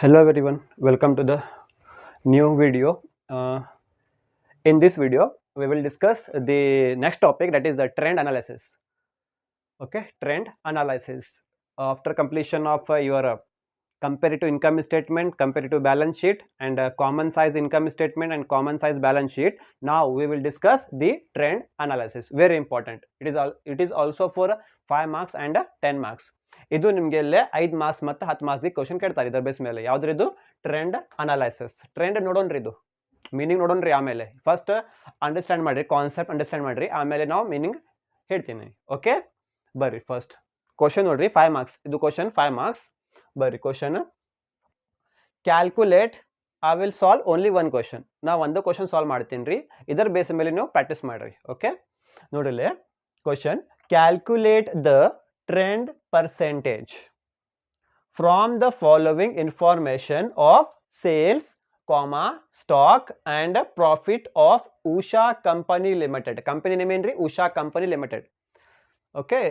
Hello everyone, welcome to the new video. In this video, we will discuss the next topic, that is the trend analysis. Okay, trend analysis. After completion of your comparative income statement, comparative balance sheet, and common size income statement and common size balance sheet, now we will discuss the trend analysis. Very important. It is also for 5 marks and 10 marks. ಇದು ನಿಮಗೆ ಇಲ್ಲೇ 5 marks ಮತ್ತು 10 marks question ಕೇಳ್ತಾರೆ ಇದರ base ಮೇಲೆ. ಯಾವ್ದ್ರ ಇದು? Trend analysis. Trend ನೋಡೋಣ್ರಿ, ಇದು ಮೀನಿಂಗ್ ನೋಡೋಣ್ರಿ. ಆಮೇಲೆ ಫಸ್ಟ್ ಅಂಡರ್ಸ್ಟ್ಯಾಂಡ್ ಮಾಡ್ರಿ, ಕಾನ್ಸೆಪ್ಟ್ ಅಂಡರ್ಸ್ಟ್ಯಾಂಡ್ ಮಾಡ್ರಿ, ಆಮೇಲೆ ನಾವು ಮೀನಿಂಗ್ ಹೇಳ್ತೀನಿ. ಓಕೆ, ಬರ್ರಿ ಫಸ್ಟ್ ಕ್ವಶನ್ ನೋಡ್ರಿ. 5 ಮಾರ್ಕ್ಸ್ ಇದು ಕ್ವಶನ್, 5 ಮಾರ್ಕ್ಸ್. ಬರ್ರಿ question. Calculate. I will solve only one question. ನಾ ಒಂದು ಕ್ವಶನ್ ಸಾಲ್ವ್ ಮಾಡ್ತೀನಿ ರೀ, ಇದರ ಬೇಸ್ ಮೇಲೆ ನೀವು ಪ್ರಾಕ್ಟೀಸ್ ಮಾಡ್ರಿ. ಓಕೆ, ನೋಡ್ರಿ question. Calculate the trend percentage from the following information of sales, stock and profit of Usha Company Limited. Company name ಏನ್ರಿ? Usha Company Limited. Okay,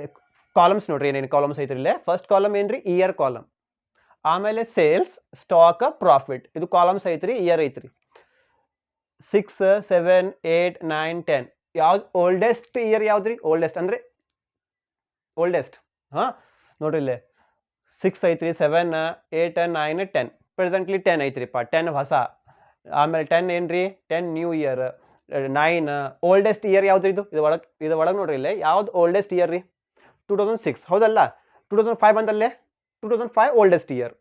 columns ನೋಡ್ರಿ, ಏನೇನು ಕಾಲಮ್ಸ್ ಐತ್ರಿ ಇಲ್ಲೇ. ಫಸ್ಟ್ ಕಾಲಮ್ ಏನ್ರಿ? Year column. ಆಮೇಲೆ sales, stock, profit, ಇದು columns ಐತ್ರಿ, year ಐತ್ರಿ. 6, 7, 8, 9, 10. ಯಾವ್ದು ಓಲ್ಡೆಸ್ಟ್ ಇಯರ್? ಯಾವ್ದ್ರಿ ಓಲ್ಡೆಸ್ಟ್ ಅಂದ್ರೆ ಓಲ್ಡೆಸ್ಟ್? ಹಾ, ನೋಡ್ರಿ ಇಲ್ಲೇ 6 ಐತ್ರಿ, 7, 8, 9, 10. ಪ್ರೆಸೆಂಟ್ಲಿ 10 ಐತ್ರಿಪ್ಪ. 10 ಹೊಸ, ಆಮೇಲೆ 10 ಏನ್ರಿ? 10 ನ್ಯೂ ಇಯರ್. 9 ಓಲ್ಡೆಸ್ಟ್ ಇಯರ್ ಯಾವ್ದು? ಇದು ಒಳಗೆ ನೋಡ್ರಿ ಇಲ್ಲೇ ಯಾವ್ದು ಓಲ್ಡೆಸ್ಟ್ ಇಯರ್ ರೀ? 2006 ಹೌದಲ್ಲ? 2005 ಬಂದಲ್ಲೇ 2005 ಓಲ್ಡೆಸ್ಟ್ ಇಯರ್.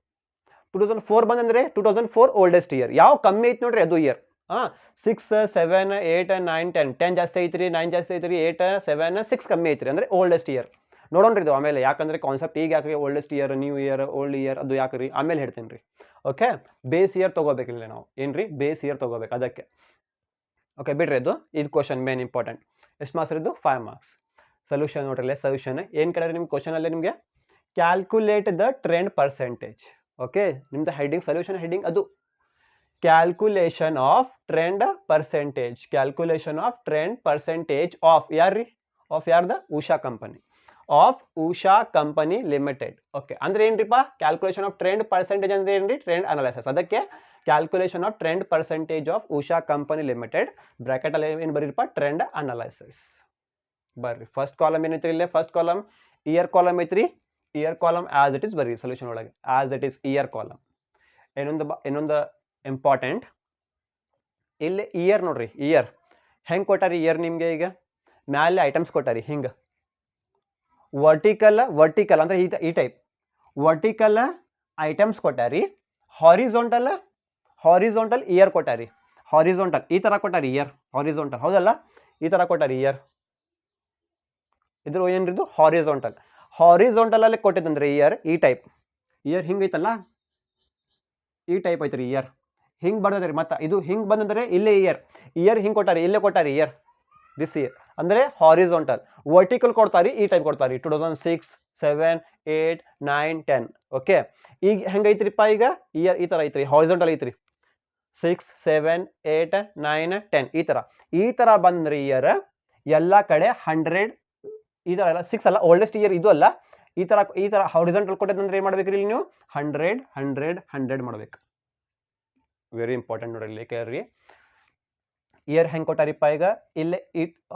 2004 ಬಂದಂದ್ರೆ 2004 oldest year. ಯಾವ ಕಮ್ಮಿ ಐತಿ ನೋಡ್ರಿ ಅದು ಇಯರ್. 6, 7, 8, 9, 10. 10 ಜಾಸ್ತಿ ಐತ್ರಿ, 9 ಜಾಸ್ತಿ ಐತ್ರಿ, 8, 7, 6 ಕಮ್ಮಿ ಐತ್ರಿ, ಅಂದ್ರೆ ಓಲ್ಡೆಸ್ಟ್ ಇಯರ್. ನೋಡೋಣ್ರಿ ಇದು ಆಮೇಲೆ, ಯಾಕಂದ್ರೆ ಕಾನ್ಸೆಪ್ಟ್ ಈಗ ಯಾಕ್ರಿ oldest year, new year, old year, ಅದು ಯಾಕ್ರಿ ಆಮೇಲೆ ಹೇಳ್ತೀನಿ ರೀ. ಓಕೆ, ಬೇಸ್ ಇಯರ್ ತಗೋಬೇಕಿಲ್ಲ ನಾವು, ಏನ್ರಿ ಬೇಸ್ ಇಯರ್ ತಗೋಬೇಕು ಅದಕ್ಕೆ. ಓಕೆ, ಬಿಡ್ರಿ ಇದು ಕ್ವಶನ್ ಮೇನ್ ಇಂಪಾರ್ಟೆಂಟ್. ಎಷ್ಟು ಮಾರ್ಕ್ಸ್ ಇದು? 5 ಮಾರ್ಕ್ಸ್. ಸೊಲ್ಯೂಷನ್ ನೋಡ್ರಿ, ಸೊಲ್ಯೂಷನ್ ಏನ್ ಕೇಳಿದ್ರೆ ನಿಮ್ಗೆ ಕ್ವಶನ್ ಅಲ್ಲೇ ನಿಮಗೆ calculate the trend percentage. Okay, ನಿಮ್ದು ಹೆಡ್ಡಿಂಗ್, ಸೊಲ್ಯೂಷನ್ ಹೆಡ್ಡಿಂಗ್ ಅದು calculation of trend percentage. Calculation of trend percentage of ಯಾರ್ರಿ? ಆಫ್ ಯಾರ್ದ? Usha company. Of Usha company limited. Okay, ಅಂದ್ರೆ ಏನ್ರಿಪ್ಪ? ಕ್ಯಾಲ್ಕುಲೇಷನ್ ಆಫ್ ಟ್ರೆಂಡ್ ಪರ್ಸೆಂಟೇಜ್ ಅಂದ್ರೆ ಏನ್ರಿ? Trend analysis. ಅದಕ್ಕೆ calculation of trend percentage of Usha company limited. Bracket ಅಲ್ಲಿ ಏನ್ ಬರೀರಪ್ಪ? Trend analysis. ಬರ್ರಿ ಫಸ್ಟ್ ಕಾಲಮ್ ಏನೈತ್ರಿ ಇಲ್ಲೇ? ಫಸ್ಟ್ ಕಾಲಮ್ ಇಯರ್ ಕಾಲಮ್ ಐತ್ರಿ. Year column as it is ಬರ್ರಿ ಸೊಲ್ಯೂಷನ್ ಒಳಗೆ, as it is year column. ಇನ್ನೊಂದು ಇಂಪಾರ್ಟೆಂಟ್ ಇಲ್ಲಿ ಇಯರ್ ನೋಡ್ರಿ. ಇಯರ್ ಹೆಂಗ್ ಕೊಟ್ಟಾರಿ? ಇಯರ್ ನಿಮ್ಗೆ ಈಗ ಮ್ಯಾಲೆ ಐಟಮ್ಸ್ ಕೊಟ್ಟಾರಿ ಹಿಂಗ, ವರ್ಟಿಕಲ್ ಅಂದ್ರೆ ಈ ಟೈಪ್ ವರ್ಟಿಕಲ್ ಐಟಮ್ಸ್ ಕೊಟ್ಟಾರಿ. ಹಾರಿಜಾಂಟಲ್ ಇಯರ್ ಕೊಟ್ಟಾರಿ. ಹಾರಿಜಾಂಟಲ್ ಈ ತರ ಕೊಟ್ಟಾರಿ ಇಯರ್. ಹಾರಿಜಾಂಟಲ್ ಹೌದಲ್ಲ? ಈ ತರ ಕೊಟ್ಟಾರಿ ಇಯರ್. ಇದ್ರ ಏನ್ರಿದು? ಹಾರಿಜಾಂಟಲ್. ಹಾರಿಜಾಂಟಲ್ ಅಲ್ಲಿ ಕೊಟ್ಟಿದ್ದಂದ್ರೆ ಇಯರ್ ಈ ಟೈಪ್. ಇಯರ್ ಹಿಂಗ್ ಐತಲ್ಲ, ಈ ಟೈಪ್ ಐತ್ರಿ ಇಯರ್. ಹಿಂಗ್ ಬರ್ತದ್ರಿ. ಮತ್ತ ಇದು ಹಿಂಗ್ ಬಂದಂದ್ರೆ ಇಲ್ಲೇ ಇಯರ್ ಹಿಂಗ್ ಕೊಟ್ಟಾರಿ, ಇಲ್ಲೇ ಕೊಟ್ಟಾರಿ ಇಯರ್. ದಿಸ್ ಇಯರ್ ಅಂದ್ರೆ ಹಾರಿಜಾಂಟಲ್. ವರ್ಟಿಕಲ್ ಕೊಡ್ತಾರಿ, ಈ ಟೈಪ್ ಕೊಡ್ತಾರಿ. 2006, 7, 8, 9, 10. ಓಕೆ, ಈಗ ಹೆಂಗೈತ್ರಿಪ್ಪ? ಈಗ ಇಯರ್ ಈ ತರ ಐತ್ರಿ, ಹಾರಿಜಾಂಟಲ್ ಐತ್ರಿ. 6, 7, 8, 9, 10 ಈ ತರ ಬಂದ್ರೆ ಇಯರ್ ಎಲ್ಲಾ ಕಡೆ 100. ಈ ತರ ಎಲ್ಲ 6 ಅಲ್ಲ, ಓಲ್ಡೆಸ್ಟ್ ಇಯರ್ ಇದು ಅಲ್ಲ. ಈ ತರ ಹಾರಿಜಾಂಟಲ್ ಕೊಟ್ಟಿದ್ದಂದ್ರೆ ಏನ್ ಮಾಡ್ಬೇಕ್ರಿ ಇಲ್ಲಿ ನೀವು? 100, 100, 100 ಮಾಡ್ಬೇಕು. ವೆರಿ ಇಂಪಾರ್ಟೆಂಟ್ ನೋಡ್ರಿ, ಕೇಳ್ರಿ. ಇಯರ್ ಹೆಂಗ್ ಕೊಟ್ಟಾರಿಪ್ಪ? ಈಗ ಇಲ್ಲೇ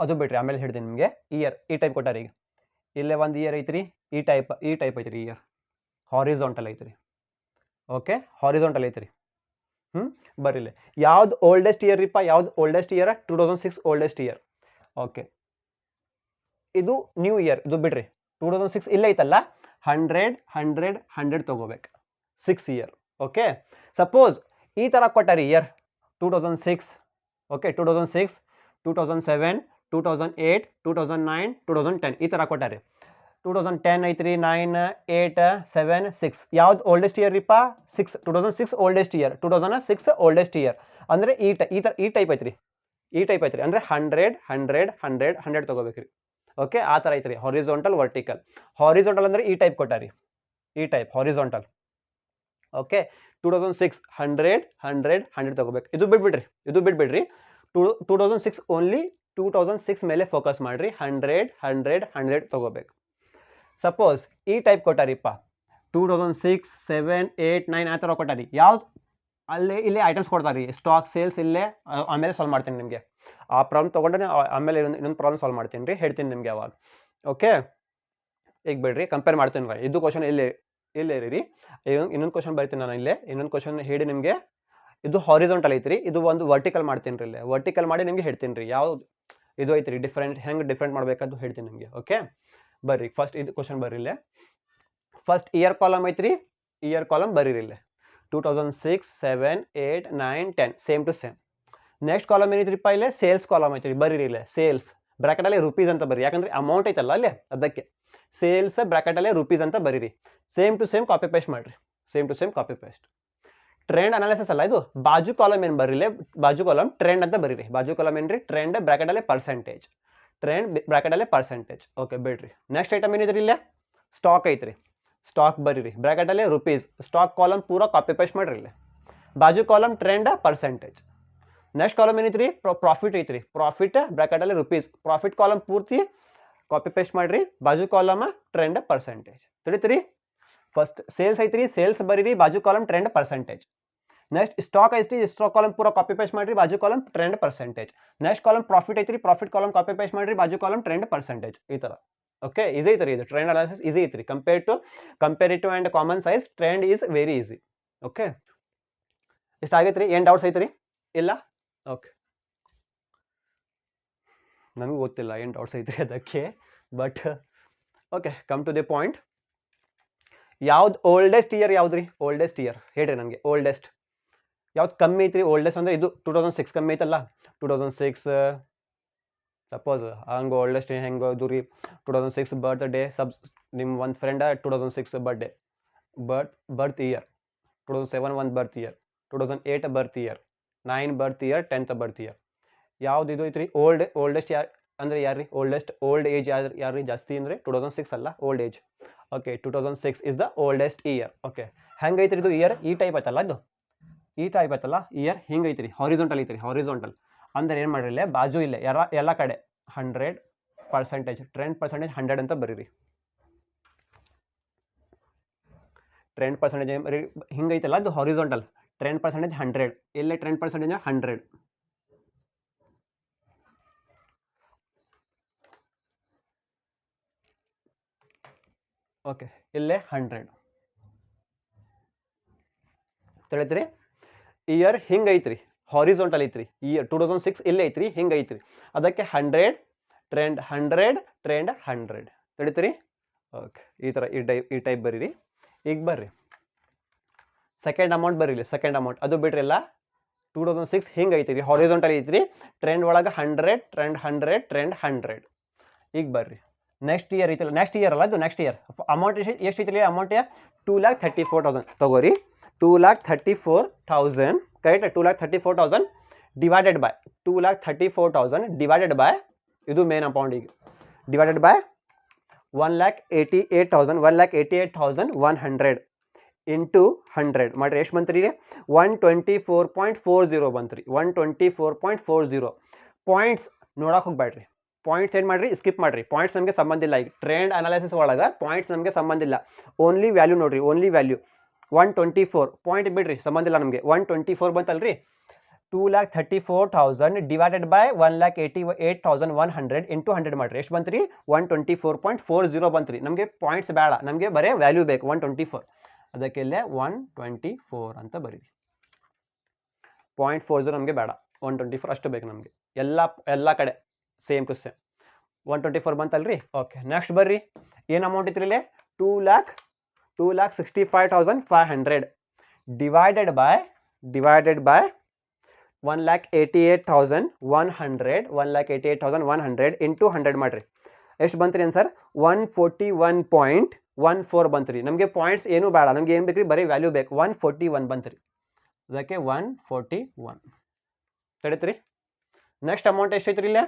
ಅದು ಬಿಡ್ರಿ, ಆಮೇಲೆ ಹೇಳ್ತೀನಿ ನಿಮ್ಗೆ. ಇಯರ್ ಈ ಟೈಪ್ ಕೊಟ್ಟಾರಿ. ಈಗ ಇಲ್ಲೇ ಒಂದು ಇಯರ್ ಐತ್ರಿ, ಈ ಟೈಪ್ ಐತ್ರಿ ಇಯರ್. ಹಾರಿಜಾಂಟಲ್ ಐತ್ರಿ. ಓಕೆ, ಹಾರಿಜಾಂಟಲ್ ಐತ್ರಿ. ಬರ್ರಿಲ್ಲ ಯಾವ್ದು ಓಲ್ಡೆಸ್ಟ್ ಇಯರ್ ರೀಪ್ಪ? ಯಾವ್ದು oldest year? 2006 oldest year. Okay, ಇದು ನ್ಯೂ ಇಯರ್, ಇದು ಬಿಡ್ರಿ. 2006 ಇಲ್ಲೇ ಐತಲ್ಲ, 100, 100, 100 ತಗೋಬೇಕು. 6 ಇಯರ್. ಓಕೆ, ಸಪೋಸ್ ಈ ತರ ಕೊಟ್ಟಾರಿ ಇಯರ್ 2006. ಓಕೆ, 2006, 2007, 2008, 2009, 2010 ಈ ತರ ಕೊಟ್ಟಾರಿ. 2010 ಐತ್ರಿ, 9, 8, 7, 6. ಯಾವ್ದು ಓಲ್ಡೆಸ್ಟ್ ಇಯರ್ ರೀಪ್ಪ? 6. 2006 ಓಲ್ಡೆಸ್ಟ್ ಇಯರ್. 2006 ಓಲ್ಡೆಸ್ಟ್ ಇಯರ್ ಅಂದ್ರೆ ಈ ಟೈಪ್ ಐತ್ರಿ. ಈ ಟೈಪ್ ಐತ್ರಿ ಅಂದ್ರೆ 100, 100, 100, 100 ತಗೋಬೇಕ್ರಿ. ಓಕೆ, ಆ ತರ ಐತ್ರಿ. Horizontal, vertical. ಹಾರಿಜಾಂಟಲ್ ಅಂದ್ರೆ ಈ ಟೈಪ್ ಕೊಟ್ಟಾರಿ, ಈ ಟೈಪ್ ಹಾರಿಜಾಂಟಲ್. ಓಕೆ, 2006 100, 100, 100 ತಗೋಬೇಕು. ಇದು ಬಿಟ್ಬಿಡ್ರಿ. 2006 ಓನ್ಲಿ 2006 ಮೇಲೆ ಫೋಕಸ್ ಮಾಡ್ರಿ. 100, 100, 100 ತಗೋಬೇಕು. ಸಪೋಸ್ ಈ ಟೈಪ್ ಕೊಟ್ಟಾರಿಪ್ಪ, 2006, 7, 8, 9 ಆ ಥರ ಕೊಟ್ಟಾರಿ. ಯಾವ್ದು ಇಲ್ಲೇ ಐಟಮ್ಸ್ ಕೊಡ್ತಾರೆ ರೀ, ಸ್ಟಾಕ್ ಸೇಲ್ಸ್ ಇಲ್ಲೇ ಆಮೇಲೆ ಸಾಲ್ವ್ ಮಾಡ್ತೀನಿ ನಿಮಗೆ. ಆ ಪ್ರಾಬ್ಲಮ್ ತೊಗೊಂಡ್ರೆ ಆಮೇಲೆ ಇನ್ನೊಂದು ಪ್ರಾಬ್ಲಮ್ ಸಾಲ್ವ್ ಮಾಡ್ತೀನಿ ರೀ, ಹೇಳ್ತೀನಿ ನಿಮಗೆ ಅವಾಗ. ಓಕೆ, ಈಗ ಬಿಡ್ರಿ, ಕಂಪೇರ್ ಮಾಡ್ತೀನಿ ರೀ. ಇದು ಕ್ವಶನ್ ಇಲ್ಲೇ ರೀ. ಇನ್ನೊಂದು ಕ್ವಶನ್ ಬರ್ತೀನಿ ನಾನು ಇಲ್ಲೇ. ಇನ್ನೊಂದು ಕ್ವಶನ್ ಹೇಳಿ ನಿಮಗೆ. ಇದು ಹಾರಿಜಾಂಟಲ್ ಐತ್ರಿ, ಇದು ಒಂದು ವರ್ಟಿಕಲ್ ಮಾಡ್ತೀನಿ ರೀ. ಇಲ್ಲೇ ವರ್ಟಿಕಲ್ ಮಾಡಿ ನಿಮಗೆ ಹೇಳ್ತೀನಿ ರೀ ಯಾವ್ದು ಇದು ಐತ್ರಿ ಹೆಂಗೆ ಡಿಫ್ರೆಂಟ್ ಮಾಡ್ಬೇಕಂತ ಹೇಳ್ತೀನಿ ನಿಮಗೆ. ಓಕೆ, ಬರ್ರಿ ಫಸ್ಟ್ ಇದು ಕ್ವಶನ್ ಬರ್ರಿ. ಇಲ್ಲೇ ಫಸ್ಟ್ ಇಯರ್ ಕಾಲಮ್ ಐತ್ರಿ, ಇಯರ್ ಕಾಲಮ್ ಬರೀರಿ ಇಲ್ಲೇ 2006, 7, 8, 9, 10 same to same. Next column ಏನೈತ್ರಿಪ್ಪ, ಇಲ್ಲೇ ಸೇಲ್ಸ್ ಕಾಲಮ್ ಐತ್ರಿ, ಬರೀರಿ ಇಲ್ಲೇ ಸೇಲ್ಸ್ ಬ್ರಾಕೆಟಲ್ಲಿ ರುಪೀಸ್ ಅಂತ ಬರೀ, ಯಾಕಂದ್ರೆ ಅಮೌಂಟ್ ಐತಲ್ಲ ಅಲ್ಲೇ ಅದಕ್ಕೆ. ಸೇಲ್ಸ್ ಬ್ರಾಕೆಟಲ್ಲೇ ರುಪೀಸ್ ಅಂತ ಬರೀರಿ. Same to same copy paste ಮಾಡಿರಿ, same to same copy paste. Trend analysis ಅಲ್ಲ ಇದು. ಬಾಜು ಕಾಲಮ್ ಏನು ಬರೀಲಿ, ಬಾಜು ಕಾಲಮ್ ಟ್ರೆಂಡ್ ಅಂತ ಬರೀರಿ. ಬಾಜು ಕಾಲಮ್ ಏನ್ರಿ, ಟ್ರೆಂಡ್ ಬ್ರಾಕೆಟಲ್ಲೇ ಪರ್ಸೆಂಟೇಜ್, ಟ್ರೆಂಡ್ ಬ್ರಾಕೆಟಲ್ಲೇ ಪರ್ಸೆಂಟೇಜ್. ಓಕೆ ಬಿಡ್ರಿ. ನೆಕ್ಸ್ಟ್ ಐಟಮ್ ಏನಿದ್ರಿ, ಇಲ್ಲೇ ಸ್ಟಾಕ್ ಐತ್ರಿ, ಸ್ಟಾಕ್ ಬರೀರಿ ಬ್ರಾಕೆಟಲ್ಲೇ ರುಪೀಸ್. ಸ್ಟಾಕ್ ಕಾಲಮ್ ಪೂರಾ ಕಾಪಿ ಪೇಸ್ಟ್ ಮಾಡ್ರಿ ಇಲ್ಲೇ. ಬಾಜು column trend percentage. Next column ಏನೈತ್ರಿ, ಪ್ರಾಫಿಟ್ ಐತ್ರಿ, ಪ್ರಾಫಿಟ್ ಬ್ರಾಕೆಟಲ್ಲಿ ರುಪೀಸ್. ಪ್ರಾಫಿಟ್ ಕಾಲಮ್ ಪೂರ್ತಿ ಕಾಪಿ ಪೇಸ್ಟ್ ಮಾಡ್ರಿ. ಬಾಜು ಕಾಲಮ್ ಟ್ರೆಂಡ್ ಪರ್ಸೆಂಟೇಜ್. ತಿಳಿತ್ರಿ. ಫಸ್ಟ್ ಸೇಲ್ಸ್ ಐತ್ರಿ, ಸೇಲ್ಸ್ ಬರೀರಿ, ಬಾಜು column trend percentage. Next stock ಐತ್ರಿ, ಸ್ಟಾಕ್ ಕಾಲಮ್ ಪೂರಾ ಕಾಪಿ ಪೇಸ್ಟ್ ಮಾಡ್ರಿ, ಬಾಜು column trend percentage. Next column profit ಐತ್ರಿ, ಪ್ರಾಫಿಟ್ ಕಾಲಮ್ ಕಾಪಿ ಪೇಸ್ಟ್ ಮಾಡ್ರಿ, ಬಾಜು ಕಾಲಮ್ ಟ್ರೆಂಡ್ ಪರ್ಸೆಂಟೇಜ್. ಈ ತರ. ಓಕೆ, ಈಸಿ ಐತ್ರಿ ಇದು. ಟ್ರೆಂಡ್ ಅನಾಲಿಸಿಸ್ ಈಸಿ ಐತ್ರಿ. Comparative and common size trend is very easy. Okay, ಇಷ್ಟ ಆಗೈತ್ರಿ. ಏನ್ ಡೌಟ್ಸ್ ಐತ್ರಿ? ಇಲ್ಲ. ಓಕೆ, ನನಗೂ ಗೊತ್ತಿಲ್ಲ ಏನು ಡೌಟ್ಸ್ ಐತ್ರಿ ಅದಕ್ಕೆ. But okay, come to the point. ಯಾವ್ದು ಓಲ್ಡೆಸ್ಟ್ ಇಯರ್ ಯಾವ್ದ್ರಿ? ಓಲ್ಡೆಸ್ಟ್ ಇಯರ್ ಹೇಳ್ರಿ ನನಗೆ. ಓಲ್ಡೆಸ್ಟ್ ಯಾವ್ದು ಕಮ್ಮಿ ಐತ್ರಿ? ಓಲ್ಡೆಸ್ಟ್ ಅಂದ್ರೆ ಇದು 2006 ಕಮ್ಮಿ ಐತಲ್ಲ. 2006 ಸಪೋಸ್ ಹಂಗೆ ಓಲ್ಡೆಸ್ಟ್ ಹೆಂಗೆ ಅದು ರೀ, 2006 ಬರ್ತ್ಡೇ ನಿಮ್ಮ ಒಂದು ಫ್ರೆಂಡ 2006 ಬರ್ಡೇ ಬರ್ತ್ ಇಯರ್, 2007 ಒಂದು ಬರ್ತ್ ಇಯರ್, 2008 ಬರ್ತ್ ಇಯರ್, 9 ಬರ್ತ್ ಇಯರ್, 10th ಬರ್ತ್ ಇಯರ್. ಯಾವ್ದು ಇದು ಐತ್ರಿ? ಓಲ್ಡೆಸ್ಟ್ ಅಂದ್ರೆ ಯಾರ್ರಿ? ಓಲ್ಡ್ ಏಜ್ ಯಾರ್ರಿ ಜಾಸ್ತಿ ಅಂದ್ರೆ 2006 ಅಲ್ಲ, old age. Okay, 2006 is the oldest year. Okay, ಹೆಂಗೈತ್ರಿ ಇದು ಇಯರ್? ಈ ಟೈಪ್ ಐತಲ್ಲ, ಅದು ಈ ಟೈಪ್ ಐತಲ್ಲ ಇಯರ್, ಹಿಂಗೈತ್ರಿ. ಹಾರಿಜಾಂಟಲ್ ಐತ್ರಿ, ಹಾರಿಜಾಂಟಲ್ ಅಂದ್ರೆ ಏನು ಮಾಡ್ರಿ, ಇಲ್ಲೇ ಬಾಜು ಇಲ್ಲೇ ಎಲ್ಲ ಕಡೆ 100%, ಟ್ರೆಂಡ್ ಪರ್ಸೆಂಟೇಜ್ 100 ಅಂತ ಬರೀರಿ. ಟ್ರೆಂಡ್ ಪರ್ಸೆಂಟೇಜ್ ಹಿಂಗೈತಲ್ಲ, ಅದು ಹಾರಿಜಾಂಟಲ್. ಟ್ರೆಂಡ್ ಪರ್ಸೆಂಟೇಜ್ 100, ಇಲ್ಲೇ ಟ್ರೆಂಡ್ ಪರ್ಸೆಂಟೇಜ್ 100. ಓಕೆ, ಇಲ್ಲೇ 100 ತಿಳಿತ್ರಿ. ಇಯರ್ ಹಿಂಗೈತ್ರಿ, ಹಾರಿಜಾಂಟಲ್ ಐತ್ರಿ. ಇಯರ್ 2006 ಇಲ್ಲೇ ಐತ್ರಿ, ಹಿಂಗೈತ್ರಿ. ಅದಕ್ಕೆ 100, ಟ್ರೆಂಡ್ 100, ಟ್ರೆಂಡ್ 100 ತಿಳಿತ್ರಿ. ಓಕೆ, ಈ ಥರ ಈ ಟೈಪ್ ಬರೀರಿ. ಈಗ ಬರ್ರಿ ಸೆಕೆಂಡ್ ಅಮೌಂಟ್ ಬರೀಲಿ. ಸೆಕೆಂಡ್ ಅಮೌಂಟ್ ಅದು ಬಿಡ್ರಿಲ್ಲ, 2006 ಹಿಂಗೈತ್ರಿ, ಹಾರಿಜಾಂಟಲ್ ಐತ್ರಿ. ಟ್ರೆಂಡ್ ಒಳಗೆ 100, ಟ್ರೆಂಡ್ 100, ಟ್ರೆಂಡ್ 100. ಈಗ ಬರ್ರಿ ನೆಕ್ಸ್ಟ್ ಇಯರ್ ಐತಲ್ಲ, ನೆಕ್ಸ್ಟ್ ಇಯರ್ ಅಲ್ಲ ಅದು, ನೆಕ್ಸ್ಟ್ ಇಯರ್ ಅಮೌಂಟ್ ಎಷ್ಟು ಐತ್ರಿ? ಅಮೌಂಟ್ 2,34,000 ತಗೋರಿ. 2,34,000 correct. 2,34,000 divided by 2,34,000 divided by ಇದು ಮೇನ್ ಅಮೌಂಟ್. ಈಗ ಡಿವೈಡೆಡ್ ಬೈ 1,88,100 ಇಂಟು 100 ಮಾಡ್ರಿ. ಎಷ್ಟು ಬಂತ್ರಿ? 124.40 ಬಂತ್ರಿ. 124.40 ಪಾಯಿಂಟ್ಸ್ ನೋಡಕ್ಕೆ ಹೋಗ್ಬೇಡ್ರಿ. ಪಾಯಿಂಟ್ಸ್ ಏನು ಮಾಡ್ರಿ, ಸ್ಕಿಪ್ ಮಾಡ್ರಿ. ಪಾಯಿಂಟ್ಸ್ ನಮಗೆ ಸಂಬಂಧ ಇಲ್ಲ. ಈಗ ಟ್ರೆಂಡ್ ಅನಾಲಿಸಿಸ್ ಒಳಗೆ ಪಾಯಿಂಟ್ಸ್ ನಮಗೆ ಸಂಬಂಧ ಇಲ್ಲ. ಓನ್ಲಿ ವ್ಯಾಲ್ಯೂ ನೋಡ್ರಿ, ಓನ್ಲಿ ವ್ಯಾಲ್ಯೂ. 124 ಪಾಯಿಂಟ್ ಬಿಡ್ರಿ, ಸಂಬಂಧ ಇಲ್ಲ ನಮಗೆ. 124 ಬಂತಲ್ರಿ. 2,34,000 ಡಿವೈಡೆಡ್ ಬೈ 1,88,100 ಇಂಟು 100 ಮಾಡ್ರಿ. ಎಷ್ಟು ಬಂತ್ರಿ? 124.40 ಬಂತ್ರಿ. ನಮಗೆ ಪಾಯಿಂಟ್ಸ್ ಬೇಡ, ನಮಗೆ ಬರೀ ವ್ಯಾಲ್ಯೂ ಬೇಕು, 124. ಅದಕ್ಕೆ ಇಲ್ಲೇ 124 ಅಂತ ಬರೀರಿ. 0.40 ನಮಗೆ ಬೇಡ, 124 ಅಷ್ಟು ಬೇಕು ನಮಗೆ. ಎಲ್ಲ ಕಡೆ ಸೇಮ್ ಟು ಸೇಮ್ 124 ಬಂತಲ್ರಿ. ಓಕೆ, ನೆಕ್ಸ್ಟ್ ಬರ್ರಿ. ಏನು ಅಮೌಂಟ್ ಇತ್ತು ಇಲ್ಲಿ? 2,65,500 ಡಿವೈಡೆಡ್ ಬೈ 1,88,100 ಇಂಟು 100 ಮಾಡ್ರಿ. ಎಷ್ಟು ಬಂತ್ರಿ ಆನ್ಸರ್? 141.14 ಬಂತ್ರಿ. ನಮಗೆ ಪಾಯಿಂಟ್ಸ್ ಏನು ಬೇಡ, ನಮ್ಗೆ ಏನು ಬೇಕ್ರಿ? ಬರೀ ವ್ಯಾಲ್ಯೂ ಬೇಕು. 141 ಬಂತ್ರಿ. ಅದಕ್ಕೆ 141 ತಡೀತ್ರಿ. ನೆಕ್ಸ್ಟ್ ಅಮೌಂಟ್ ಎಷ್ಟೈತ್ರಿ ಇಲ್ಲೇ?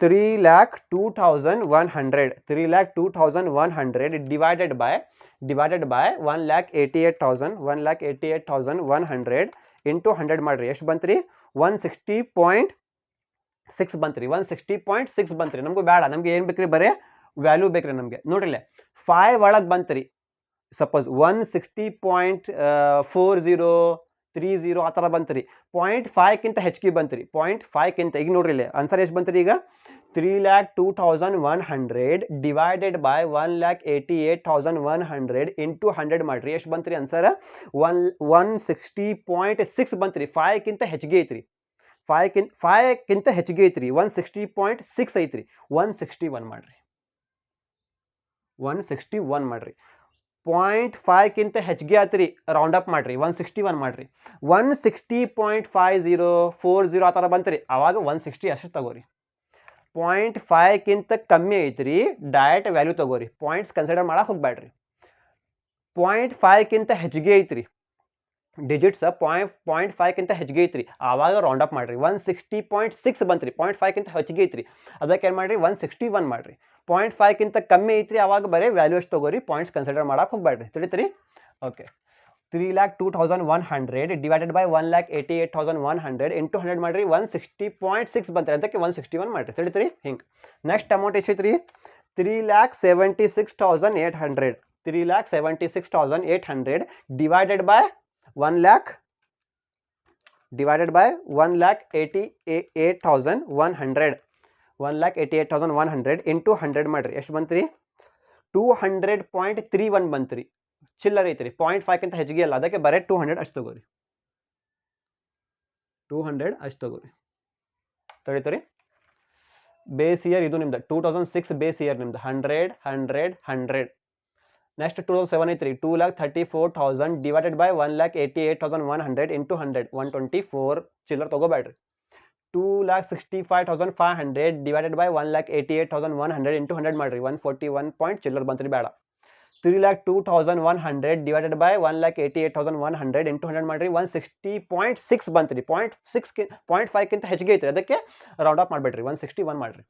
3,02,100 3,02,100 ಡಿವೈಡೆಡ್ ಬೈ 1,88,100 ಇಂಟು 100 ಮಾಡ್ರಿ. ಎಷ್ಟು ಬಂತ್ರಿ? 160.6 ಬಂತ್ರಿ. 160.6 ಬಂತ್ರಿ. ನಮಗೂ ಬೇಡ, ನಮ್ಗೆ ಏನು ಬೇಕ್ರಿ? ಬರೀ ವ್ಯಾಲ್ಯೂ ಬೇಕ್ರಿ ನಮಗೆ. ನೋಡ್ರಿ 5 ಒಳಗೆ ಬಂತ್ರಿ. ಸಪೋಸ್ 160.4030 ಆ ಥರ ಬಂತು ರೀ. 0.5ಕ್ಕಿಂತ ಹೆಚ್ಚಿಗೆ ಬಂತು ರೀ. 0.5ಕ್ಕಿಂತ ಈಗ ನೋಡ್ರಿ ಇಲ್ಲಿ ಆನ್ಸರ್ ಎಷ್ಟು ಬಂತು ರೀ ಈಗ 3,02,100 ಡಿವೈಡೆಡ್ ಬೈ 1,88,100 ಇಂಟು 100 ಮಾಡಿರಿ. ಎಷ್ಟು ಬಂತು ರೀ ಆನ್ಸರ್ 160.6 ಬಂತು ರೀ. 5ಕ್ಕಿಂತ ಹೆಚ್ಚಿಗೆ ಐತ್ರಿ. 5ಕ್ಕಿಂತ ಹೆಚ್ಚಿಗೆ ಐತ್ರಿ. 160.6 ಐತ್ರಿ. 161 ಮಾಡ್ರಿ. 161 ಮಾಡ್ರಿ. 0.5ಕ್ಕಿಂತ ಹೆಚ್ಚಿಗೆ ಆತ್ರಿ. ರೌಂಡ್ ಅಪ್ ಮಾಡ್ರಿ. 161 ಮಾಡ್ರಿ. 160.5040 ಆ ಥರ ಬಂತು ರೀ. ಅವಾಗ 160 ಅಷ್ಟು ತಗೋರಿ. 0.5ಕ್ಕಿಂತ ಕಮ್ಮಿ ಐತ್ರಿ. ಡೈರೆಕ್ಟ್ ವ್ಯಾಲ್ಯೂ ತಗೋರಿ. ಪಾಯಿಂಟ್ಸ್ ಕನ್ಸಿಡರ್ ಮಾಡಕ್ಕೆ ಹೋಗ್ಬೇಡ್ರಿ. 0.5ಕ್ಕಿಂತ ಹೆಚ್ಚಿಗೆ ಐತ್ರಿ. ಡಿಜಿಟ್ಸ್ 0.5ಕ್ಕಿಂತ ಹೆಚ್ಚಿಗೆ ಐತ್ರಿ. ಆವಾಗ ರೌಂಡ್ ಅಪ್ ಮಾಡ್ರಿ. 160.6 ಬಂತ್ರಿ. 0.5ಕ್ಕಿಂತ ಹೆಚ್ಚಿಗೆ ಐತ್ರಿ. ಅದಕ್ಕೆ ಏನು ಮಾಡ್ರಿ 161 ಮಾಡ್ರಿ. 0.5ಕ್ಕಿಂತ ಕಮ್ಮಿ ಐತ್ರಿ. ಅವಾಗ ಬರೀ ವ್ಯಾಲ್ಯೂ ಎಷ್ಟು ತಗೋರಿ. ಪಾಯಿಂಟ್ಸ್ ಕನ್ಸಿಡರ್ ಮಾಡಕ್ಕೆ ಹೋಗ್ಬೇಡ್ರಿ. ತಿಳಿತ್ರಿ? ಓಕೆ. 3,02,100 ಡಿವೈಡೆಡ್ ಬೈ 1,88,100 ಇಂಟು 100 ಮಾಡ್ರಿ. 160.6 ಬಂತ್ರಿ. ಅದಕ್ಕೆ 161 ಮಾಡ್ರಿ. ತಿಳಿತ್ರಿ? ಹಿಂಗೆ. ನೆಕ್ಸ್ಟ್ ಅಮೌಂಟ್ ಎಷ್ಟೈತ್ರಿ 3,76,800 3,76,800 ಡಿವೈಡೆಡ್ ಬೈ 1,88,100 1,88,100 ಇಂಟು 100 ಮಾಡ್ರಿ. ಎಷ್ಟು ಬಂತ್ರಿ 200.31 ಬಂತ್ರಿ. ಚಿಲ್ಲರ್ ಐತ್ರಿ. 0.5ಕ್ಕಿಂತ ಹೆಚ್ಚಿಗೆ ಅಲ್ಲ. ಅದಕ್ಕೆ ಬರೀ 200 ಅಷ್ಟು ತಗೋರಿ. 200 ಅಷ್ಟು ತಗೋರಿ. ತಿಳಿತ್ರಿ? ಬೇಸ್ ಇಯರ್ ಇದು ನಿಮ್ದು 2006 ಬೇಸ್ ಇಯರ್ ನಿಮ್ದು 100 100 100. ನೆಕ್ಸ್ಟ್ 2007 ಐತ್ರಿ 2,34,000 ಡಿವೈಡೆಡ್ ಬೈ 1,88,100 ಇಂಟು 100 124 ಚಿಲ್ಲರ್ ತಗೋಬೇಡ್ರಿ. 2,65,500 ಡಿವೈಡೆಡ್ ಬೈ 1,88,100 ಇಂಟು 100 ಮಾಡ್ರಿ. 141 ಪಾಯಿಂಟ್ ಚಿಲ್ಲರ್ ಬಂತ್ರಿ. ಬೇಡ. 3,02,100 ಡಿವೈಡೆಡ್ ಬೈ 1,88,100 ಇಂಟು 100 ಮಾಡ್ರಿ. 160.6 ಬಂತ್ರಿ. 0.5ಕ್ಕಿಂತ ಹೆಚ್ಚಿಗೆ ಐತ್ರಿ. ಅದಕ್ಕೆ ರೌಂಡ್ ಅಪ್ ಮಾಡಬೇಡ್ರಿ. 161 ಮಾಡ್ರಿ.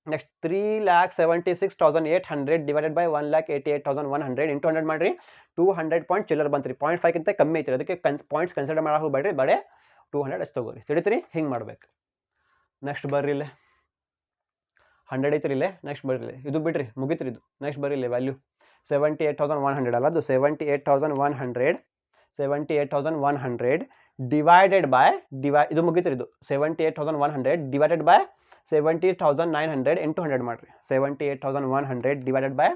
ನೆಕ್ಸ್ಟ್ 3,76,800 ಡಿವೈಡೆಡ್ ಬೈ 1,88,100 ಇಂಟು 100 ಮಾಡ್ರಿ. 200 ಪಾಯಿಂಟ್ ಚಿಲ್ಲರ್ ಬಂತ್ರಿ. 0.5ಕ್ಕಿಂತ ಕಮ್ಮಿ ಐತ್ರಿ. ಅದಕ್ಕೆ ಪಾಯಿಂಟ್ಸ್ ಕನ್ಸಿಡರ್ ಮಾಡಕ್ಕೆ ಹೋಗ್ಬೇಡ್ರಿ. ಬರೀ 200 ಅಷ್ಟು ತಗೋರಿ. ತಿಳಿತ್ರಿ? ಹಿಂಗೆ ಮಾಡ್ಬೇಕು. ನೆಕ್ಸ್ಟ್ ಬರ್ರಿ ಇಲ್ಲೇ 100 ಐತ್ರಿ ಇಲ್ಲೇ. ನೆಕ್ಸ್ಟ್ ಬರ್ರಿ ಇಲ್ಲೇ. ಇದು ಬಿಡ್ರಿ ಮುಗಿತ್ರಿ ಇದು. ನೆಕ್ಸ್ಟ್ ಬರ್ರಿ ಇಲ್ಲೇ ವ್ಯಾಲ್ಯೂ 78,100 ಅಲ್ಲ ಅದು 78,100 ಡಿವೈಡೆಡ್ ಬೈ ಇದು ಮುಗಿತ್ರಿ ಇದು 78,100 ಡಿವೈಡೆಡ್ ಬೈ 70,900 ಇಂಟು 100 ಮಾಡ್ರಿ. 78,100 ಡಿವೈಡೆಡ್ ಬೈ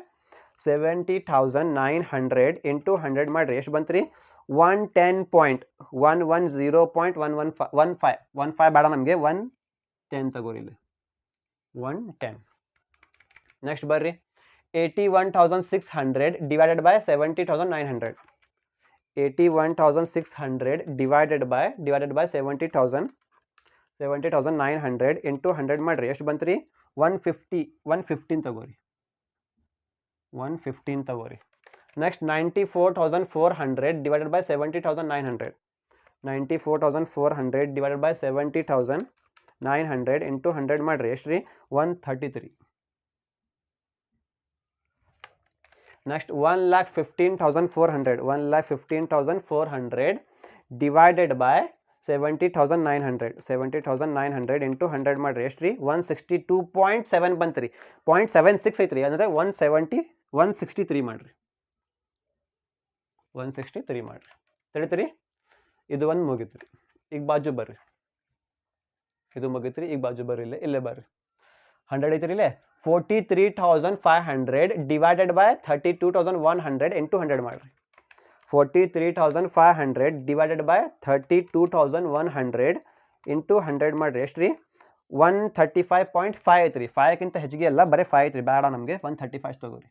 70,900 ಇಂಟು 100 ಮಾಡ್ರಿ. ಎಷ್ಟು ಬಂತ್ರಿ 110.110.115 ಬೇಡ ನಮಗೆ 110 ತಗೋರಿ ಇಲ್ಲಿ 110. ನೆಕ್ಸ್ಟ್ ಬರ್ರಿ 81,600 divided by 70,900 81,600 divided by 70,900 into 100 ಮಾಡ್ರಿ. ಎಷ್ಟು ಬಂತ್ರಿ 115 ತಗೋರಿ. 115 ತಗೋರಿ. Next 94,400 divided by 70,900 94,400 divided by 70,900 into 100 ಮಾಡ್ರಿ. ಎಷ್ಟು ರೀ 133. ನೆಕ್ಸ್ಟ್ 1,15,400 ಡಿವೈಡೆಡ್ ಬೈ 70,900 ಇಂಟು 100 ಮಾಡ್ರಿ. ಎಷ್ಟು ರೀ 162.7 ಬಂತ್ರಿ. 0.76 ಐತ್ರಿ. ಅಂದರೆ 163 ಮಾಡ್ರಿ. 163 ಮಾಡ್ರಿ. ತಿಳಿತ್ರಿ? ಇದು ಒಂದು ಮುಗಿತ್ರಿ. ಈಗ ಬಾಜು ಬರ್ರಿ. ಇದು ಮುಗಿತ್ರಿ. ಈಗ ಬಾಜು ಬರ್ರಿ ಇಲ್ಲೇ ಬರ್ರಿ 100 ಐತ್ರಿ ಇಲ್ಲೇ 43,500 ಡಿವೈಡೆಡ್ ಬೈ 32,100 ಇಂಟು 100 ಮಾಡ್ರಿ. 43,500 ಡಿವೈಡೆಡ್ ಬೈ 32,100 ಇಂಟು 100 ಮಾಡ್ರಿ. ಎಷ್ಟು ರೀ 135.5 ಐತ್ರಿ. 5ಕ್ಕಿಂತ ಹೆಚ್ಚಿಗೆ ಅಲ್ಲ. ಬರೀ 5 ಐತ್ರಿ. ಬೇಡ ನಮಗೆ 135 ತಗೋರಿ.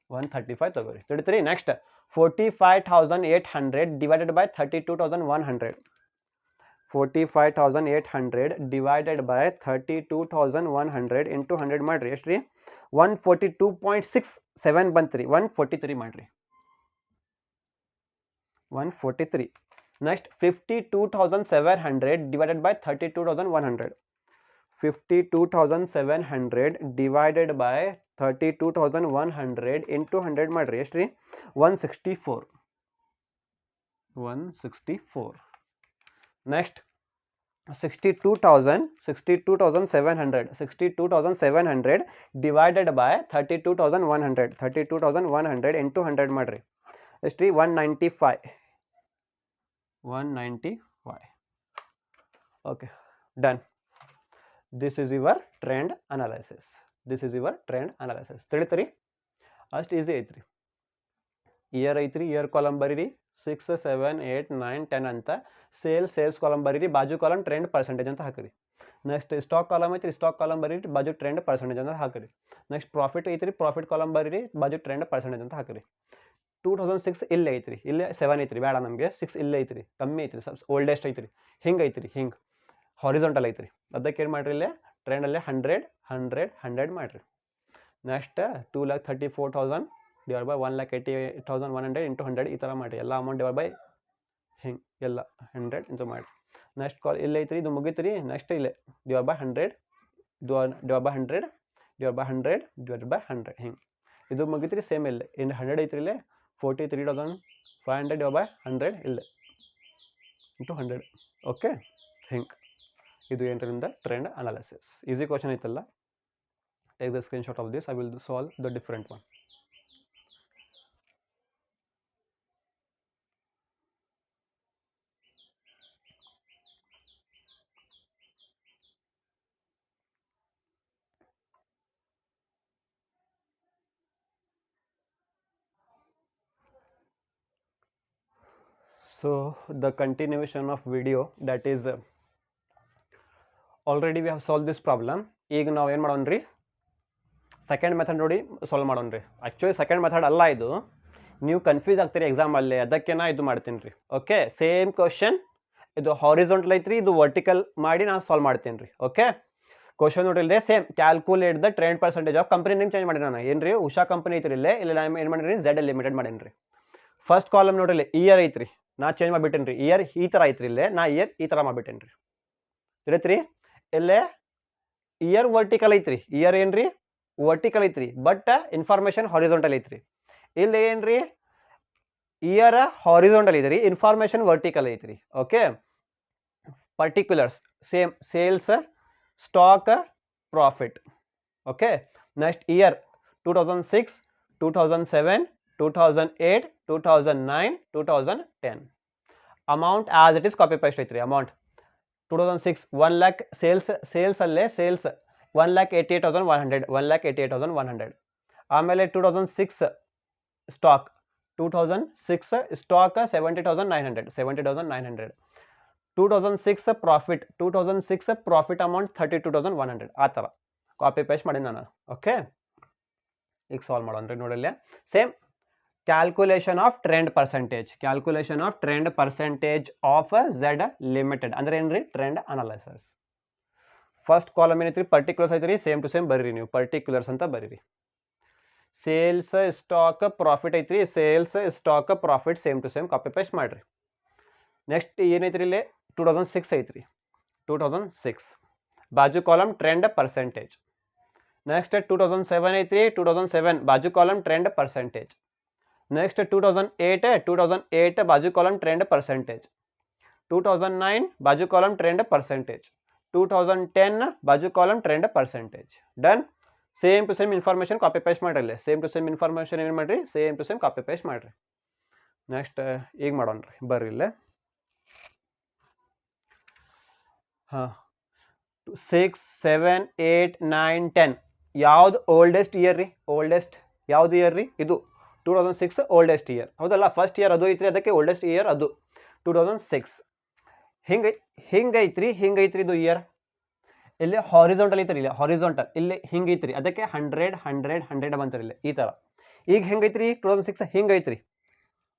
135 ತಗೋರಿ. ತಿಳಿತ್ರಿ? Next 45,800 divided by 32,100 45,800 divided by 32,100 into 100 ಮಾಡ್ರಿ. ಎಷ್ಟು ರೀ 142.67 ಬಂತ್ರಿ. 143 ಮಾಡ್ರಿ. 143. Next 52,700 divided by 32,100 52,700 divided by 32,100 into 100 ಮಾಡ್ರಿ. ಎಷ್ಟು ರೀ 164. 164. ನೆಕ್ಸ್ಟ್ 62,700 divided by 32,100 into 100 ಮಾಡ್ರಿ ಎಷ್ಟು ರೀ 195 okay done. This is your trend analysis. ತಿಳಿತರಿ ಅಷ್ಟು ಈಸಿ ಐತ್ರಿ. ಇಯರ್ ಐತ್ರಿ, ಇಯರ್ ಕಾಲಮ್ ಬರೀರಿ 6, 7, 8, 9, 10 ಅಂತ. ಸೇಲ್ಸ್ ಕಾಲಮ್ ಬರೀರಿ, ಬಾಜು ಕಾಲಮ್ ಟ್ರೆಂಡ್ ಪರ್ಸೆಂಟೇಜ್ ಅಂತ ಹಾಕಿರಿ. ನೆಕ್ಸ್ಟ್ ಸ್ಟಾಕ್ ಕಾಲಮ್ ಐತ್ರಿ, ಸ್ಟಾಕ್ ಕಾಲಮ್ ಬರೀರಿ, ಬಾಜು ಟ್ರೆಂಡ್ ಪರ್ಸೆಂಟೇಜ್ ಅಂತ ಹಾಕಿರಿ. ನೆಕ್ಸ್ಟ್ ಪ್ರಾಫಿಟ್ ಐತ್ರಿ, ಪ್ರಾಫಿಟ್ ಕಾಲಮ್ ಬರೀರಿ, ಬಾಜು ಟ್ರೆಂಡ್ ಪರ್ಸೆಂಟೇಜ್ ಅಂತ ಹಾಕಿರಿ. 2006 ಇಲ್ಲೇ ಐತ್ರಿ, ಇಲ್ಲೇ 7 ಐತ್ರಿ, ಬೇಡ ನಮಗೆ 6 ಇಲ್ಲೇ ಐತ್ರಿ, ಕಮ್ಮಿ ಐತ್ರಿ, ಓಲ್ಡೆಸ್ಟ್ ಐತ್ರಿ, ಹಿಂಗೆ ಐತ್ರಿ, ಹಿಂಗೆ ಹಾರಿಜಾಂಟಲ್ ಐತ್ರಿ. ಅದಕ್ಕೆ ಏನು ಮಾಡ್ರಿ, ಇಲ್ಲೇ ಟ್ರೆಂಡಲ್ಲೇ 100 ಮಾಡಿರಿ. ನೆಕ್ಸ್ಟ್ 2,34,000 ಡಿವೈಡ್ ಬೈ 1,80,100 ಇಂಟು 100 ಈ ಥರ ಮಾಡಿರಿ. ಎಲ್ಲ ಅಮೌಂಟ್ ಡಿವೈಡ್ ಬೈ ಹಿಂಗೆ ಎಲ್ಲ 100 ಇಂಟು ಮಾಡಿರಿ. ನೆಕ್ಸ್ಟ್ ಕಾಲ್ ಇಲ್ಲೇ ಐತ್ರಿ, ಇದು ಮುಗಿತ್ರಿ. ನೆಕ್ಸ್ಟ್ ಇಲ್ಲೇ ಡಿವೈಡ್ ಬೈ 100 ಹಿಂಗೆ ಇದು ಮುಗಿತ್ರಿ. ಸೇಮ್ ಇಲ್ಲೇ ಇನ್ನು 100 ಐತ್ರಿ, ಇಲ್ಲೇ 43,500 ಡಿವೈಡ್ ಬೈ 100 ಇಲ್ಲೇ ಇಂಟು 100 ಓಕೆ ಹಿಂಗೆ. ಇದು ಏನ್ರಿ ನಿಮ್ದು ಟ್ರೆಂಡ್ ಅನಾಲಿಸಿಸ್. ಈಸಿ ಕ್ವಶನ್ ಐತಲ್ಲ. Take the screenshot of this. I will solve the different one. So the continuation of video, that is already we have solved this problem. ಈಗ ನಾವು ಏನು ಮಾಡೋಣ್ರಿ, second method ನೋಡಿ solve ಮಾಡೋಣ್ರಿ. Actually second method ಅಲ್ಲ ಇದು, ನೀವು confuse ಆಗ್ತೀರಿ ಎಕ್ಸಾಮಲ್ಲಿ, ಅದಕ್ಕೆ ನಾ ಇದು ಮಾಡ್ತೀನಿ ರೀ. ಓಕೆ, ಸೇಮ್ ಕ್ವಶನ್, ಇದು ಹಾರಿಜಾಂಟಲ್ ಐತ್ರಿ, ಇದು ವರ್ಟಿಕಲ್ ಮಾಡಿ ನಾನು ಸಾಲ್ವ್ ಮಾಡ್ತೀನಿ ರೀ. ಓಕೆ, ಕ್ವಶನ್ ನೋಡಿಲ್ಲದೆ same calculate the trend percentage of company name change ಮಾಡಿ. ನಾನು ಏನು ರೀ, ಉಷಾ ಕಂಪನಿ ಐತ್ರಿ, ಇಲ್ಲ ನಾನು ಏನು ಮಾಡಿರಿ, ZL ಲಿಮಿಟೆಡ್ ಮಾಡೀನಿ ರೀ. ಫಸ್ಟ್ ಕಾಲಮ್ ನೋಡಿಲ್ಲ ಇಯರ್ ಐತ್ರಿ, ನಾ ಚೇಂಜ್ ಮಾಡಿಬಿಟ್ಟೇನಿ ರೀ. ಇಯರ್ ಈ ಥರ ಐತ್ರಿ, ಇಲ್ಲೇ ನಾ ಇಯರ್ ಈ ಥರ ಮಾಡಿಬಿಟ್ಟೇನಿ ರೀ. ತಿಳಿತ್ರಿ, ಇಲ್ಲೇ ಇಯರ್ ವರ್ಟಿಕಲ್ ಐತ್ರಿ, ಇಯರ್ ಏನ್ರಿ ವರ್ಟಿಕಲ್ ಐತ್ರಿ, ಬಟ್ ಇನ್ಫಾರ್ಮೇಶನ್ ಹಾರಿಜಾಂಟಲ್ ಐತ್ರಿ. ಇಲ್ಲಿ ಏನ್ರಿ, ಇಯರ್ ಹಾರಿಜಾಂಟಲ್ ಐತ್ರಿ, ಇನ್ಫಾರ್ಮೇಶನ್ ವರ್ಟಿಕಲ್ ಐತ್ರಿ. Okay, particulars same, sales, stock, profit. Okay, next year 2006, 2007, 2008, 2009, 2010. Amount as it is copy paste ಐತ್ರಿ. ಅಮೌಂಟ್ 2006 1 lakh ಸೇಲ್ಸ್ ಅಲ್ಲೇ ಸೇಲ್ಸ್ 1,88,100. ಆಮೇಲೆ 2006 ಸ್ಟಾಕ್ 70,900. 2006 profit amount 32,100. ಆ ಥರ ಕಾಪಿ ಪೇಸ್ಟ್ ಮಾಡಿ ನಾನು. ಓಕೆ, ಈಗ ಸಾಲ್ವ್ ಮಾಡೋಣ್ರಿ. ನೋಡಿಲ್ಲ same calculation of trend percentage of Z limited ಅಂದ್ರೆ ಏನ್ರಿ, ಟ್ರೆಂಡ್ ಅನಾಲಿಸಿಸ್. ಫಸ್ಟ್ ಕಾಲಮ್ ಏನೈತ್ರಿ, ಪರ್ಟಿಕ್ಯುಲರ್ಸ್ ಐತ್ರಿ, ಸೇಮ್ ಟು ಸೇಮ್ ಬರೀರಿ ನೀವು, ಪರ್ಟಿಕ್ಯುಲರ್ಸ್ ಅಂತ ಬರೀರಿ. ಸೇಲ್ಸ್, ಸ್ಟಾಕ್, ಪ್ರಾಫಿಟ್ ಐತ್ರಿ, sales, stock, profit same to same copy paste ಮಾಡ್ರಿ. ನೆಕ್ಸ್ಟ್ ಏನೈತ್ರಿ, ಇಲ್ಲಿ 2006 ಐತ್ರಿ, 2006 ಬಾಜು ಕಾಲಮ್ ಟ್ರೆಂಡ್ ಪರ್ಸೆಂಟೇಜ್. ನೆಕ್ಸ್ಟ್ 2007 ಐತ್ರಿ, 2007 ಬಾಜು ಕಾಲಮ್ ಟ್ರೆಂಡ್ ಪರ್ಸೆಂಟೇಜ್. ನೆಕ್ಸ್ಟ್ 2008 ಬಾಜು ಕಾಲಮ್ ಟ್ರೆಂಡ್ ಪರ್ಸೆಂಟೇಜ್. 2009 ಬಾಜು ಕಾಲಮ್ ಟ್ರೆಂಡ್ ಪರ್ಸೆಂಟೇಜ್. 2010 ಬಾಜು column trend percentage. Done. Same to same information copy paste ಮಾಡಿರಲಿ. ಸೇಮ್ ಟು ಸೇಮ್ ಇನ್ಫಾರ್ಮೇಷನ್ ಏನು ಮಾಡಿರಿ, same to same copy paste ಮಾಡಿರಿ. Next ಈಗ ಮಾಡೋಣ್ರಿ, ಬರ್ರಿ ಇಲ್ಲೇ. ಹಾಂ, 6, 7, 8, 9, 10 ಯಾವ್ದು ಓಲ್ಡೆಸ್ಟ್ ಇಯರ್ ರೀ, ಓಲ್ಡೆಸ್ಟ್ ಯಾವ್ದು ಇಯರ್ ರೀ, ಇದು 2006 ಓಲ್ಡೆಸ್ಟ್ ಇಯರ್ ಹೌದಲ್ಲ. ಫಸ್ಟ್ ಇಯರ್ ಅದು ಐತ್ರಿ, ಅದಕ್ಕೆ ಓಲ್ಡೆಸ್ಟ್ ಇಯರ್ ಅದು 2006. ಹಿಂಗೈತ್ರಿ ಇದು ಇಯರ್. ಇಲ್ಲಿ ಹಾರಿಜಾಂಟಲ್ ಐತ್ರಿ, ಇಲ್ಲಿ ಹಾರಿಜಾಂಟಲ್, ಇಲ್ಲಿ ಹಿಂಗೈತ್ರಿ, ಅದಕ್ಕೆ 100 ಬಂತಾರೆ ಇಲ್ಲಿ ಈ ಥರ. ಈಗ ಹೆಂಗೈತ್ರಿ, 2006 ಹಿಂಗೈತ್ರಿ,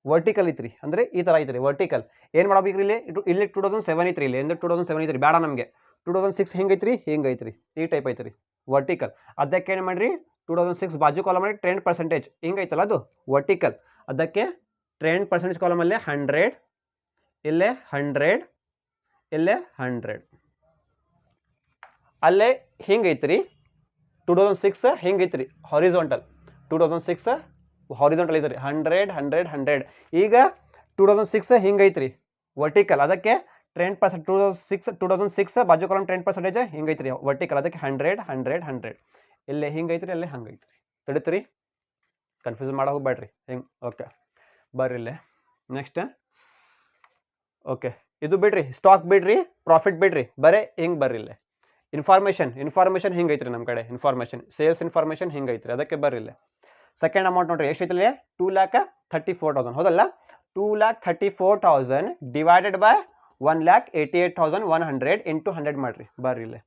ವರ್ಟಿಕಲ್ ಐತ್ರಿ, ಅಂದ್ರೆ ಈ ಥರ ಐತ್ರಿ ವರ್ಟಿಕಲ್. ಏನು ಮಾಡಬೇಕ್ರಿ, ಇಲ್ಲಿ 2007 ಐತ್ರಿ, ಇಲ್ಲಿ ಅಂದ್ರೆ 2007 ಐತ್ರಿ, ಬೇಡ ನಮಗೆ. 2006 ಹಿಂಗೈತ್ರಿ, ಈ ಟೈಪ್ ಐತ್ರಿ ವರ್ಟಿಕಲ್. ಅದಕ್ಕೆ ಏನು ಮಾಡ್ರಿ, 2006 ಬಾಜು ಕಾಲಮ್ ಅಲ್ಲಿ ಟ್ರೆಂಡ್ ಪರ್ಸೆಂಟೇಜ್ ಹಿಂಗೈತಲ್ಲ ಅದು ವರ್ಟಿಕಲ್, ಅದಕ್ಕೆ ಟ್ರೆಂಡ್ ಪರ್ಸೆಂಟೇಜ್ ಕಾಲಮ್ ಅಲ್ಲೇ 100, ಇಲ್ಲೇ 100, ಇಲ್ಲೇ 100. ಅಲ್ಲೇ ಹಿಂಗೈತ್ರಿ 2006 ಹಿಂಗೈತ್ರಿ ಹಾರಿಜಾಂಟಲ್, 2006 ಹಾರಿಜಾಂಟಲ್ ಐತ್ರಿ 100. ಈಗ 2006 ಹಿಂಗೈತ್ರಿ ವರ್ಟಿಕಲ್, ಅದಕ್ಕೆ ಟ್ರೆಂಡ್ ಪರ್ಸೆಂಟ್ 2006 ಬಾಜು ಕಾಲಮ್ ಟ್ರೆಂಡ್ ಪರ್ಸೆಂಟೇಜ್ ಹಿಂಗೈತ್ರಿ ವರ್ಟಿಕಲ್, ಅದಕ್ಕೆ 100 100 100 ಇಲ್ಲೇ ಹಿಂಗೈತ್ರಿ, ಅಲ್ಲೇ ಹಂಗೈತ್ರಿ. ತಡಿತ್ರಿ, ಕನ್ಫ್ಯೂಸ್ ಮಾಡೋ ಹೋಗ್ಬೇಡ್ರಿ. ಹಿಂಗೆ ಓಕೆ ಬರ್ರಿ ಇಲ್ಲೇ ನೆಕ್ಸ್ಟ್. ಓಕೆ ಇದು ಬಿಡ್ರಿ, ಸ್ಟಾಕ್ ಬಿಡ್ರಿ, ಪ್ರಾಫಿಟ್ ಬಿಡ್ರಿ, ಬರೇ ಹಿಂಗೆ ಬರ್ರಿ ಇಲ್ಲೇ. ಇನ್ಫಾರ್ಮೇಷನ್ ಹಿಂಗೈತ್ರಿ ನಮ್ಮ ಕಡೆ. ಇನ್ಫಾರ್ಮೇಷನ್ ಸೇಲ್ಸ್ ಇನ್ಫಾರ್ಮೇಷನ್ ಹಿಂಗೈತ್ರಿ, ಅದಕ್ಕೆ ಬರ್ರಿ ಇಲ್ಲೇ. ಸೆಕೆಂಡ್ ಅಮೌಂಟ್ ನೋಡ್ರಿ ಎಷ್ಟೈತಿ, 2,34,000 ಹೌದಲ್ಲ. 2,34,000 ಡಿವೈಡೆಡ್ ಬೈ 1,88,100 ಇಂಟು 100 ಮಾಡ್ರಿ. ಬರ್ರಿ ಇಲ್ಲೇ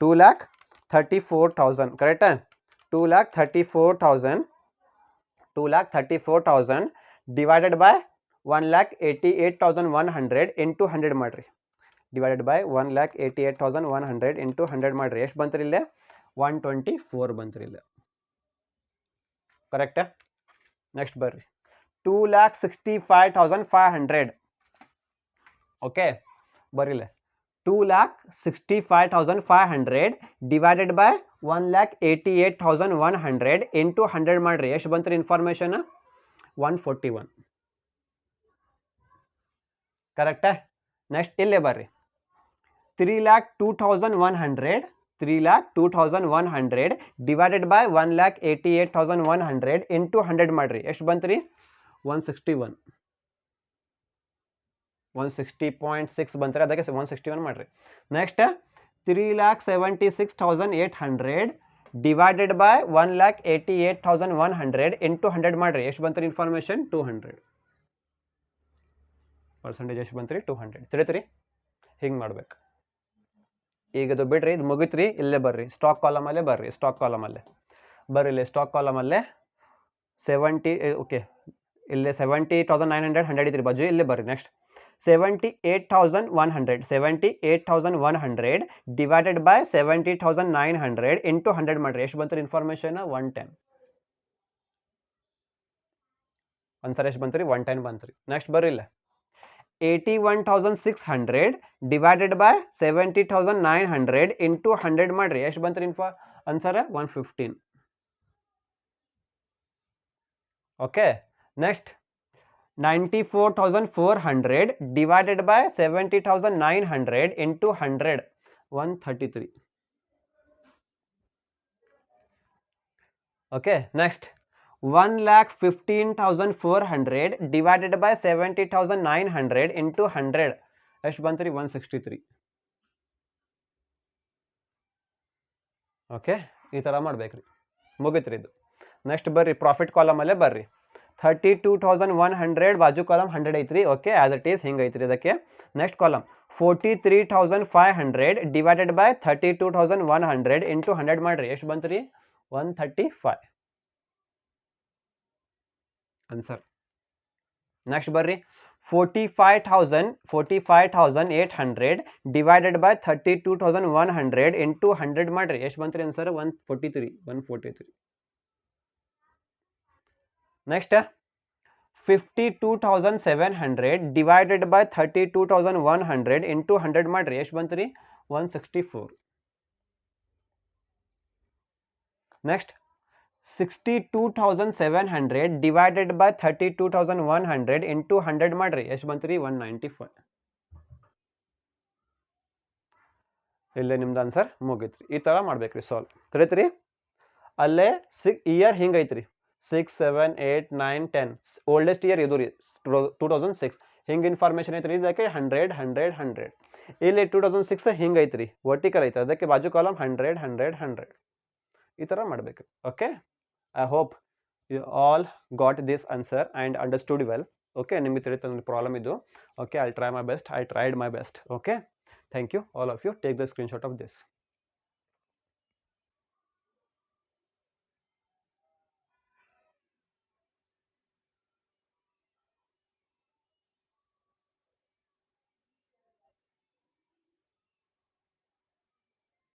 2,34,000 ಕರೆಕ್ಟಾ. 2,34,000 ಡಿವೈಡೆಡ್ ಬೈ 1,88,100 ಇಂಟು 100 ಮಾಡ್ರಿ. ಡಿವೈಡೆಡ್ ಬೈ 1,88,100 ಇಂಟು 100 ಮಾಡ್ರಿ. ಎಷ್ಟು ಬಂತ್ರಿ ಇಲ್ಲೇ, 124 ಬಂತ್ರಿ ಇಲ್ಲೇ. ಕರೆಕ್ಟಾ. ನೆಕ್ಸ್ಟ್ ಬರ್ರಿ 2,65,500. ಓಕೆ ಬರ್ರಿ ಇಲ್ಲೇ 2,65,500 ಡಿವೈಡೆಡ್ ಬೈ 1,88,100 ಇಂಟು 100 ಮಾಡ್ರಿ. ಎಷ್ಟು ಬಂತ್ರಿ ಇನ್ಫಾರ್ಮೇಷನ್, 141. ಕರೆಕ್ಟಾ. ನೆಕ್ಸ್ಟ್ ಇಲ್ಲೇ ಬರ್ರಿ 3,02,100 ಡಿವೈಡೆಡ್ ಬೈ 1,88,100 ಇಂಟು 100 ಮಾಡ್ರಿ. ಎಷ್ಟು ಬಂತ್ರಿ, 161. 160.6 ಬಂತ್ರಿ, ಅದಕ್ಕೆ 161 ಮಾಡ್ರಿ. ನೆಕ್ಸ್ಟ್ 3,76,800 ಡಿವೈಡೆಡ್ ಬೈ 1,88,100 ಇಂಟು 100 ಮಾಡ್ರಿ. ಎಷ್ಟು ಬಂತ್ರಿ ಇನ್ಫಾರ್ಮೇಷನ್, 200. ಪರ್ಸೆಂಟೇಜ್ ಎಷ್ಟು ಬಂತ್ರಿ, 200. ತಿಳಿತ್ರಿ, ಹಿಂಗೆ ಮಾಡ್ಬೇಕು. ಈಗ ಇದು ಬಿಡ್ರಿ, ಇದು ಮುಗಿತ್ರಿ. ಇಲ್ಲೇ ಬರ್ರಿ ಸ್ಟಾಕ್ ಕಾಲಮಲ್ಲೇ ಬರ್ರಿ. ಸ್ಟಾಕ್ ಕಾಲಮಲ್ಲೇ ಬರ್ರಿ ಇಲ್ಲೇ. ಸ್ಟಾಕ್ ಕಾಲಮಲ್ಲೇ 70 ಓಕೆ ಇಲ್ಲೇ 70,900 100 ಇದ್ರಿ ಬಾಜು. ಇಲ್ಲೇ ಬರ್ರಿ ನೆಕ್ಸ್ಟ್ 78,100 ಡಿವೈಡೆಡ್ ಬೈ 70,900 ಇಂಟು 100 ಮಾಡ್ರಿ. ಎಷ್ಟು ಬಂತ್ರಿ ಇನ್ಫಾರ್ಮೇಷನ್, 110. ಆನ್ಸರ್ ಎಷ್ಟು ಬಂತ್ರಿ, 110 ಬಂತ್ರಿ. ನೆಕ್ಸ್ಟ್ ಬರ್ರಿ ಇಲ್ಲ 81,600 ಡಿವೈಡೆಡ್ ಬೈ 70,900 ಇಂಟು 100 ಮಾಡ್ರಿ. ಎಷ್ಟು ಬಂತ್ರಿ answer, 115. Okay next 94,400 divided by 70,900 into 100, 133. Okay next 1,15,400 divided by 70,900 into 100 ಎಷ್ಟು ಬಂತ್ರಿ, 163. ಓಕೆ ಈ ಥರ ಮಾಡ್ಬೇಕ್ರಿ. ಮುಗಿತ್ರಿ ಇದು. ನೆಕ್ಸ್ಟ್ ಬರ್ರಿ ಪ್ರಾಫಿಟ್ ಕಾಲಮಲ್ಲೇ ಬರ್ರಿ 32,100 ಬಾಜು ಕಾಲಮ್ 100 ಐತ್ರಿ. ಓಕೆ ಆಸ್ ಇಟ್ ಈಸ್ ಹಿಂಗೆ ಐತ್ರಿ ಅದಕ್ಕೆ. Next column 43,500 divided by 32,100 into 100 ಮಾಡ್ರಿ. ಎಷ್ಟು ಬಂತ್ರಿ, 135 ಆನ್ಸರ್. ನೆಕ್ಸ್ಟ್ ಬರ್ರಿ 45,800 ಡಿವೈಡೆಡ್ ಬೈ 32,100 ಇಂಟು 100 ಮಾಡ್ರಿ. ಎಷ್ಟು ಬಂತ್ರಿ answer, 143. Next 52,700 divided by 32,100 into 100 ಮಾಡ್ರಿ. ಎಷ್ಟು ಬಂತ್ರಿ, 164. ನೆಕ್ಸ್ಟ್ 62,700 ಡಿವೈಡೆಡ್ ಬೈ 32,100 ಇಂಟು 100 ಮಾಡ್ರಿ. ಎಷ್ಟು ಬಂತ್ರಿ, 195. ಇಲ್ಲೇ ನಿಮ್ದು ಆನ್ಸರ್ ಮುಗಿತ್ರಿ. ಈ ಥರ ಮಾಡ್ಬೇಕ್ರಿ ಸಾಲ್ವ್. ತಿಳಿತ್ರಿ. ಅಲ್ಲೇ ಇಯರ್ ಹಿಂಗೈತ್ರಿ 6, 7, 8, 9, 10 ಓಲ್ಡೆಸ್ಟ್ ಇಯರ್ ಇದು ರೀ 2006. ಹಿಂಗೆ ಇನ್ಫಾರ್ಮೇಷನ್ ಐತ್ರಿ. ಇದಕ್ಕೆ 100 100 100. ಇಲ್ಲಿ 2006 ಹಿಂಗೈತ್ರಿ ವರ್ಟಿಕಲ್ ಐತೆ, ಅದಕ್ಕೆ ಬಾಜು ಕಾಲಮ್ 100 100 100 ಈ ಥರ ಮಾಡ್ಬೇಕು. Okay I hope you all got this answer and understood well. Okay, ನಿಮಗೆ ತಿಳಿತ ಪ್ರಾಬ್ಲಮ್ ಇದು. Okay, I'll try my best. I tried my best. Okay, thank you all of you. Take the screenshot of this.